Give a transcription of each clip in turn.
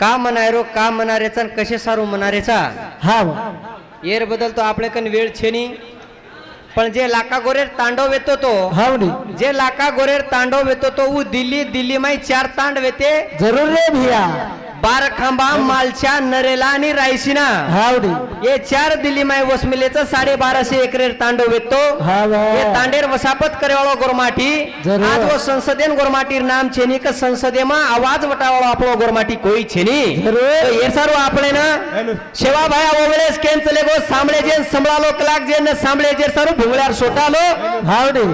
का मनायरो का मनारेचा कसे सारू मनारेचा हा येर बदलतो आपले कन वेळ छेनी पण जे लाका गोरेर तांडव येतो तो हावडी जे लाका गोरेर तांडव येतो तो वो दिल्ली माई 4 तांड वेते जरूर रे भैया 12 खांबा मालच्या नरेला आणि रायसीना हावडी ये 4 दिल्ली माई वसमिलेचं 1250 एकरेर तांडव येतो ये तांडेर वसापत करेवाळो गोरमाटी आज वो संसदेन गोरमाटीर नाम छेनी का संसदे मा आवाज वटावाळो आपलो गोरमाटी कोई छेनी तो ये सारो आपले ना सेवा भाया ओवेळेस केन चले गो सांभळे जेन संभळालो कलाक जेन सांभळे जे सारो भुंगळ्यार सोटालो हावडी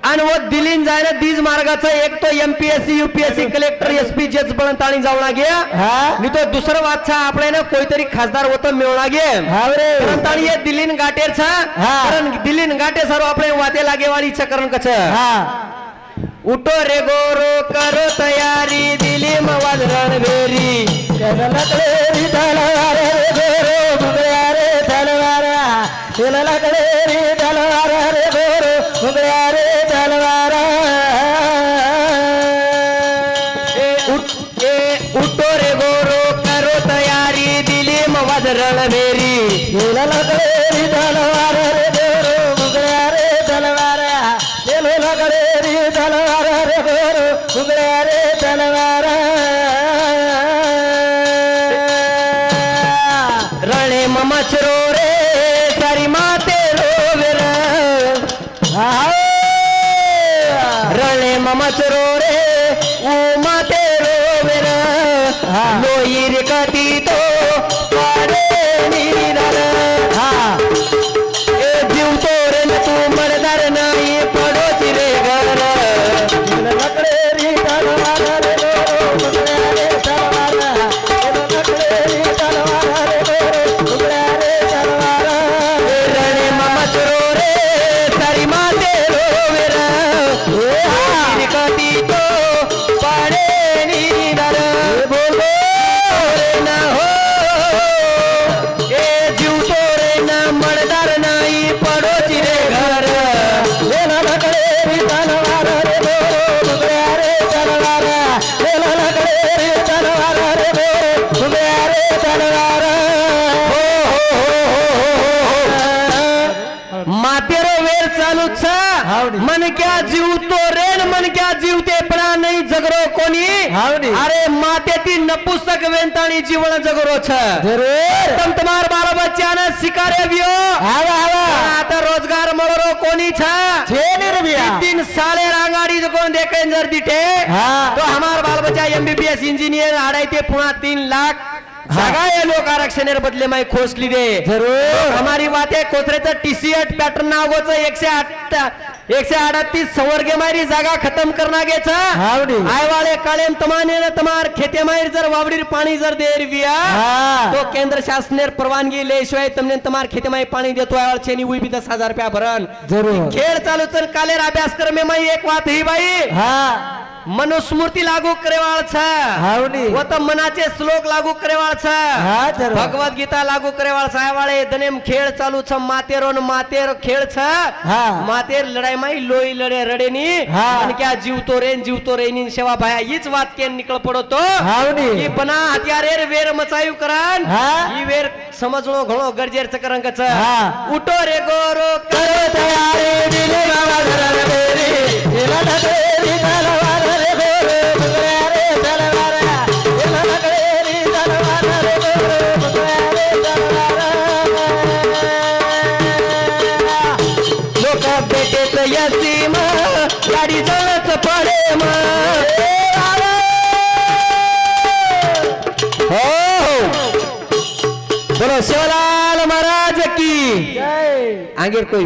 आणि वो दिल्लीन जायना दीज मार्गाचा एक तो एमपीएससी यूपीएससी कलेक्टर एसपी जज बनताणी जावना गया मी तो दुसरा वाचा आपले ना कोईतरी खासदार होतो मिळवना गे बनताणी ये दिल्लीन गाटेर छा कारण दिल्लीन गाटे सारो आपले वाते लागेवाळी चकरण कछ उठो रे गोरो करो तयारी दिल्ली मवाज रणवेरी लगलेरी तलवार रे गोरो भुगया रे तलवार लगलेरी तलवार रे गोरो भुगया रे तलवार उठो रे गोरो करो तयारी दिल्ली मवाज रणवेरी लगलेरी तलवार रे गोरो भुगया रे तलवार लगलेरी तलवार रे गोरो भुगया रे तलवार रणे ममचरो रे सारी माते रोवेर रणे ममचरो रे ओ माते रोवेर लोई रे कती तो पारे नीरर ए जीव तो रे न तू मरदार नाही पडोची रे घर लगलेरी तलवार रे गोरो भुगया रे तलवार लगलेरी तलवार रे गोरो भुगया रे तलवार रणे ममचरो रे सारी माते रोवेर लोई रे कती तो पारे नीरर बोलो रे ना हो ए जीव तो रे ना मरदार नाही पडोची रे घर लगलेरी तलवार रे गोरो भुगया रे तलवार लगलेरी तलवार रे गोरो भुगया रे तलवार मातेरो वेर चालू छ मन क्या जीव तो रेन मन क्या जीव ते पडा नाही जगरो कोणी अरे माते ती नपुसक वेंताणी जीवन जगरो छ जरूर तम तमार बाल बच्चा ने शिकारे बियो आता रोजगार मळरो कोणी छ तीन साले रांगाडी कोण देखें जर दिठे तो हमार बाल बच्चा एमबीबीएस इंजीनियर आडाई ते पुणा 3 लाख जागा ये लोक आरक्षणेर बदले माई खोसली दे जरूर हमारी बातें कोथरेचं टी-शर्ट पॅटर्न नावचं 138 संवर्गे मारी जागा खत्म करना गेचा आय वाले काळेम तमाने तमार खेते मारी जर वावडीर पाणी जर देर विया तो केंद्र शासनेर परवानगी लेशिवाय तमने तमार खेते माई पाणी देतो आय वाले छेनी हुई भी 10,000 रुपया भरन जरूर खेळ चालू चल कालेर अभ्यासक्रम में माई एक बात ही भाई मनुस्मृति लागू करेवाळ छ वो तो मनाचे श्लोक लागू करेवाळ छ भगवत गीता लागू करेवाळ छ वाले दनेम खेळ चालू छ मातेर खेळ छ मातेर लढाई माई लोई लढे रडेनी आणि क्या जीवतो रेनी सेवा भाया हीच वात के निकळ पडतो की बना हत्यारेर वेर मचायू करान ही वेर समजणो घणो गरजेर चकरंग छ उठो रे गोरो करो तयारी दिले बाबा घरा बेरी एला लगलेरी तलवार रे गोरो भुगया रे तलवार लगलेरी तलवार रे गोरो भुगया रे तलवार लोक बेटेत यसीम गाडी जळच पडे म हो बोलो शिवलाल महाराज की जय आगे कोई